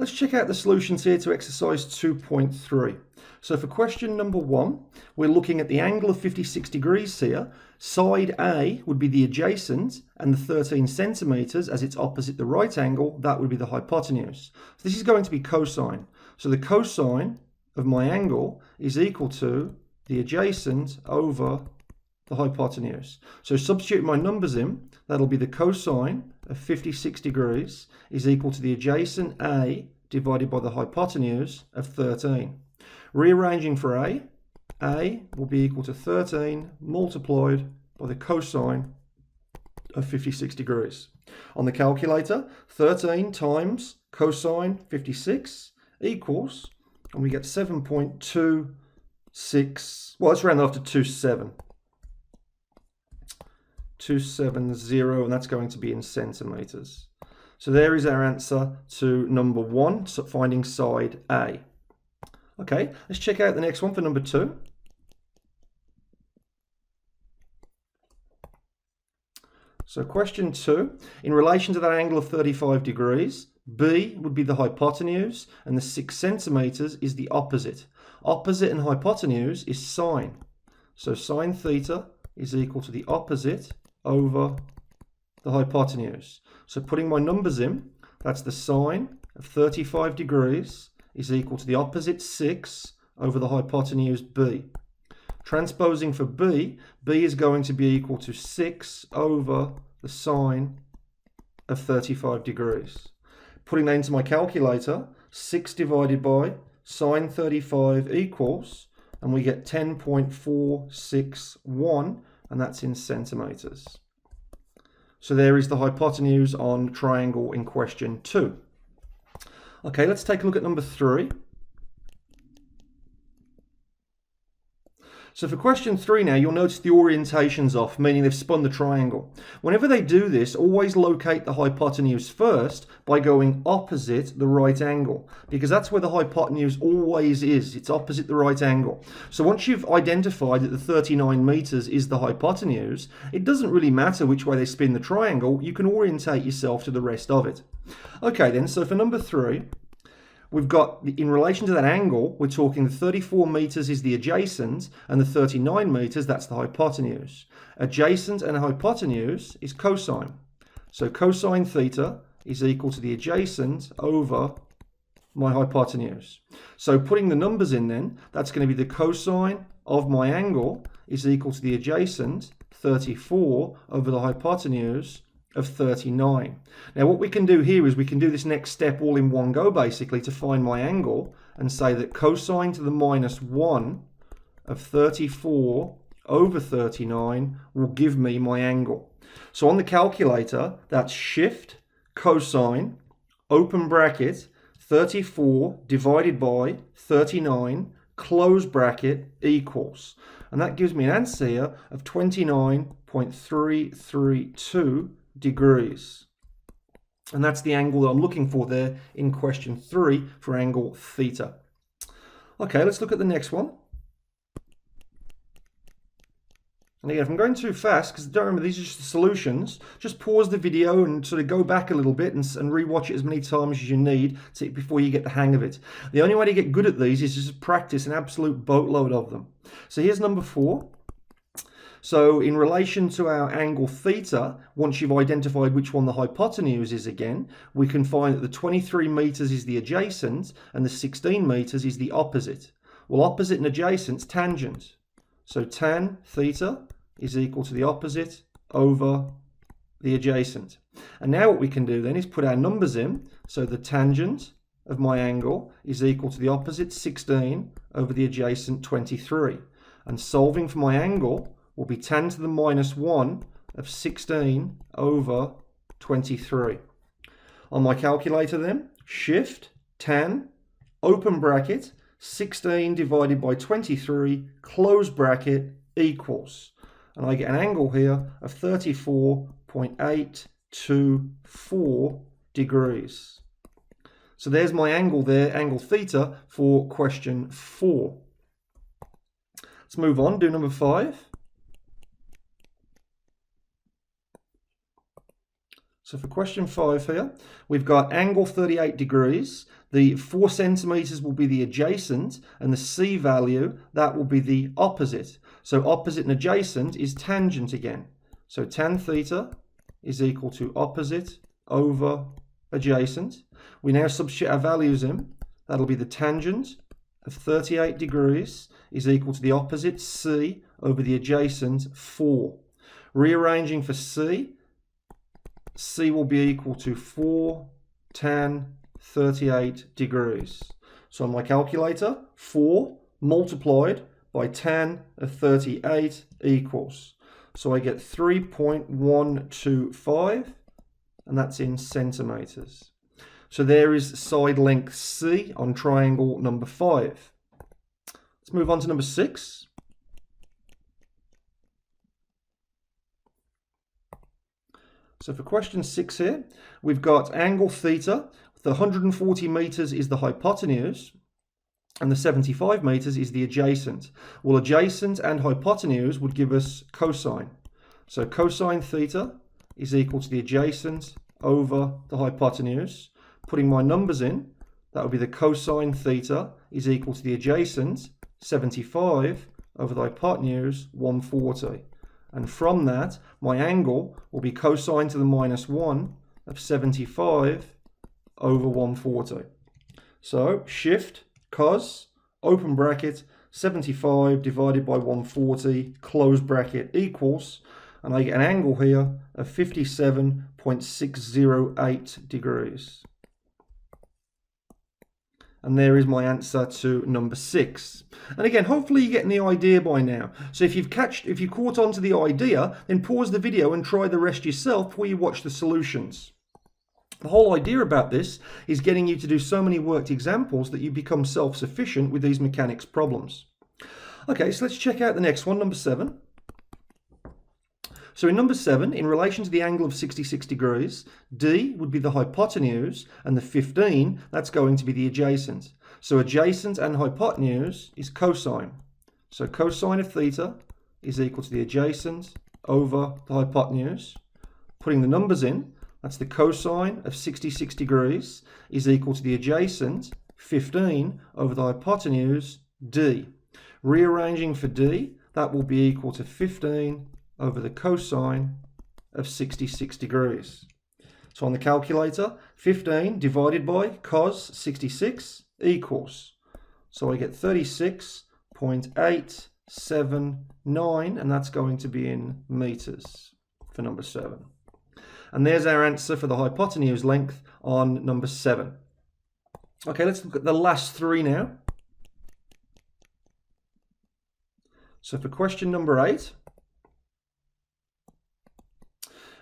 Let's check out the solutions here to exercise 2.3. So for question number 1, we're looking at the angle of 56 degrees here. Side A would be the adjacent, and the 13 centimeters as it's opposite the right angle, that would be the hypotenuse. So this is going to be cosine. So the cosine of my angle is equal to the adjacent over the hypotenuse. So substitute my numbers in, that'll be the cosine of 56 degrees is equal to the adjacent A divided by the hypotenuse of 13. Rearranging for A will be equal to 13 multiplied by the cosine of 56 degrees. On the calculator, 13 times cosine 56 equals, and we get 7.26, well, let's round it off to 270, and that's going to be in centimeters. So there is our answer to number 1, so finding side A. Okay, let's check out the next one for number 2. So question 2, in relation to that angle of 35 degrees, B would be the hypotenuse and the 6 centimeters is the opposite. Opposite and hypotenuse is sine. So sine theta is equal to the opposite over the hypotenuse. So putting my numbers in, that's the sine of 35 degrees is equal to the opposite 6 over the hypotenuse B. Transposing for B, B is going to be equal to 6 over the sine of 35 degrees. Putting that into my calculator, 6 divided by sine 35 equals, and we get 10.461, and that's in centimeters. So there is the hypotenuse on triangle in question 2. Okay, let's take a look at number 3. So for question 3 now, you'll notice the orientation's off, meaning they've spun the triangle. Whenever they do this, always locate the hypotenuse first by going opposite the right angle, because that's where the hypotenuse always is. It's opposite the right angle. So once you've identified that the 39 meters is the hypotenuse, it doesn't really matter which way they spin the triangle. You can orientate yourself to the rest of it. Okay then, so for number 3, we've got, in relation to that angle, we're talking the 34 meters is the adjacent and the 39 meters, that's the hypotenuse. Adjacent and hypotenuse is cosine. So cosine theta is equal to the adjacent over my hypotenuse. So putting the numbers in then, that's going to be the cosine of my angle is equal to the adjacent 34 over the hypotenuse of 39. Now what we can do here is we can do this next step all in one go basically to find my angle and say that cosine to the minus 1 of 34 over 39 will give me my angle. So on the calculator, that's shift cosine open bracket 34 divided by 39 close bracket equals, and that gives me an answer here of 29.332 degrees, and that's the angle that I'm looking for there in question 3 for angle theta. Okay, let's look at the next one. And again, if I'm going too fast, because don't remember these are just the solutions, just pause the video and sort of go back a little bit and re-watch it as many times as you need before you get the hang of it. The only way to get good at these is just practice an absolute boatload of them. So here's number 4. So in relation to our angle theta, once you've identified which one the hypotenuse is again, we can find that the 23 meters is the adjacent and the 16 meters is the opposite. Well, opposite and adjacent's tangent. So tan theta is equal to the opposite over the adjacent. And now what we can do then is put our numbers in. So the tangent of my angle is equal to the opposite 16 over the adjacent 23. And solving for my angle will be tan to the minus 1 of 16 over 23. On my calculator then, shift, tan, open bracket, 16 divided by 23, close bracket, equals. And I get an angle here of 34.824 degrees. So there's my angle there, angle theta, for question 4. Let's move on, do number 5. So for question 5 here, we've got angle 38 degrees. The 4 centimeters will be the adjacent, and the C value, that will be the opposite. So opposite and adjacent is tangent again. So tan theta is equal to opposite over adjacent. We now substitute our values in. That'll be the tangent of 38 degrees is equal to the opposite C over the adjacent 4. Rearranging for C, C will be equal to 4 tan 38 degrees. So on my calculator, 4 multiplied by tan of 38 equals. So I get 3.125, and that's in centimeters. So there is side length C on triangle number 5. Let's move on to number 6. So for question 6 here, we've got angle theta. The 140 meters is the hypotenuse, and the 75 meters is the adjacent. Well, adjacent and hypotenuse would give us cosine. So cosine theta is equal to the adjacent over the hypotenuse. Putting my numbers in, that would be the cosine theta is equal to the adjacent 75 over the hypotenuse 140. And from that, my angle will be cosine to the minus 1 of 75 over 140. So shift cos, open bracket, 75 divided by 140, close bracket, equals, and I get an angle here of 57.608 degrees. And there is my answer to number 6. And again, hopefully you're getting the idea by now. So if you caught on to the idea, then pause the video and try the rest yourself before you watch the solutions. The whole idea about this is getting you to do so many worked examples that you become self-sufficient with these mechanics problems. Okay, so let's check out the next one, number 7. So in number 7, in relation to the angle of 66 degrees, D would be the hypotenuse, and the 15, that's going to be the adjacent. So adjacent and hypotenuse is cosine. So cosine of theta is equal to the adjacent over the hypotenuse. Putting the numbers in, that's the cosine of 66 degrees is equal to the adjacent 15 over the hypotenuse D. Rearranging for D, that will be equal to 15 over the cosine of 66 degrees. So on the calculator, 15 divided by cos 66 equals. So I get 36.879, and that's going to be in meters for number 7. And there's our answer for the hypotenuse length on number 7. Okay, let's look at the last 3 now. So for question number 8,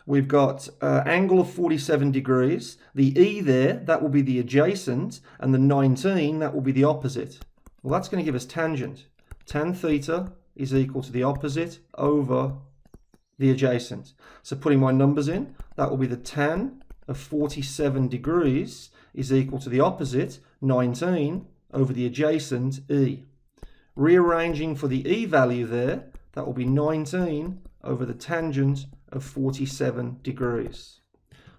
we've got angle of 47 degrees. The E there, that will be the adjacent, and the 19, that will be the opposite. Well, that's going to give us tangent. Tan theta is equal to the opposite over the adjacent. So putting my numbers in, that will be the tan of 47 degrees is equal to the opposite, 19, over the adjacent E. Rearranging for the E value there, that will be 19 over the tangent of 47 degrees.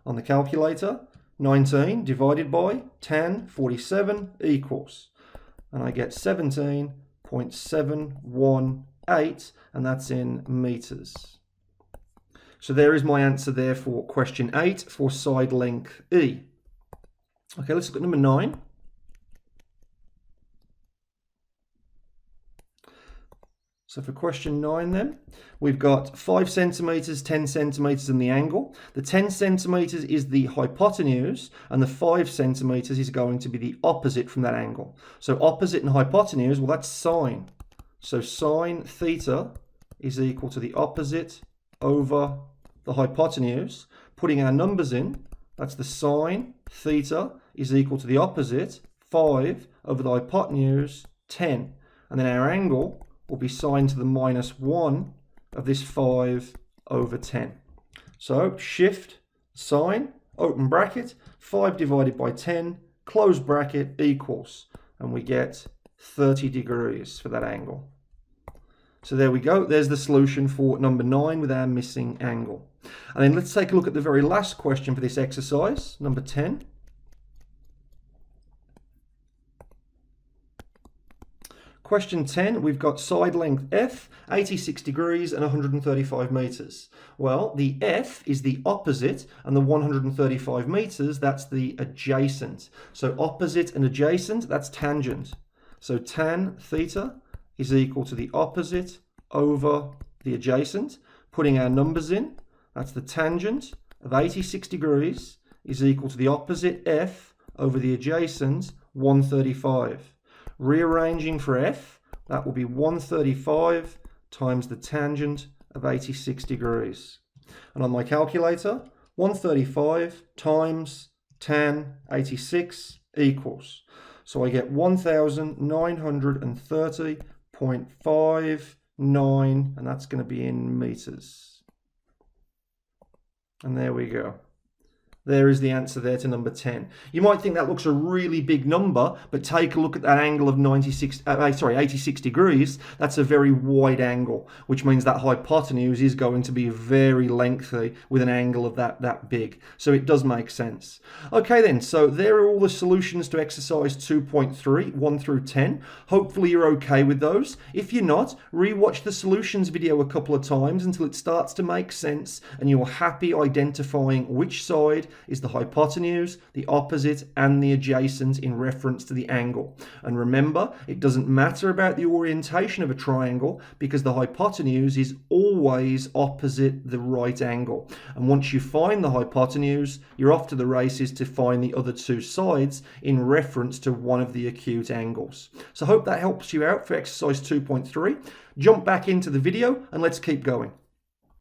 On the calculator, 19 divided by tan 47 equals, and I get 17.718, and that's in meters. So there is my answer there for question 8 for side length E. Okay, let's look at number 9. So for question 9 then, we've got 5 centimeters, 10 centimeters in the angle. The 10 centimeters is the hypotenuse, and the 5 centimeters is going to be the opposite from that angle. So opposite and hypotenuse, well, that's sine. So sine theta is equal to the opposite over the hypotenuse. Putting our numbers in, that's the sine theta is equal to the opposite, 5 over the hypotenuse, 10. And then our angle will be sine to the minus 1 of this 5 over 10. So shift, sine, open bracket, 5 divided by 10, close bracket, equals, and we get 30 degrees for that angle. So there we go. There's the solution for number 9 with our missing angle. And then let's take a look at the very last question for this exercise, number 10. Question 10, we've got side length F, 86 degrees and 135 meters. Well, the F is the opposite and the 135 meters, that's the adjacent. So opposite and adjacent, that's tangent. So tan theta is equal to the opposite over the adjacent. Putting our numbers in, that's the tangent of 86 degrees is equal to the opposite F over the adjacent 135. Rearranging for F, that will be 135 times the tangent of 86 degrees. And on my calculator, 135 times tan 86 equals. So I get 1930.59, and that's going to be in meters. And there we go. There is the answer there to number 10. You might think that looks a really big number, but take a look at that angle of 86 degrees. That's a very wide angle, which means that hypotenuse is going to be very lengthy with an angle of that big. So it does make sense. Okay then, so there are all the solutions to exercise 2.3, 1 through 10. Hopefully you're okay with those. If you're not, rewatch the solutions video a couple of times until it starts to make sense and you're happy identifying which side is the hypotenuse, the opposite, and the adjacent in reference to the angle. And remember, it doesn't matter about the orientation of a triangle because the hypotenuse is always opposite the right angle. And once you find the hypotenuse, you're off to the races to find the other two sides in reference to one of the acute angles. So I hope that helps you out for exercise 2.3. Jump back into the video and let's keep going.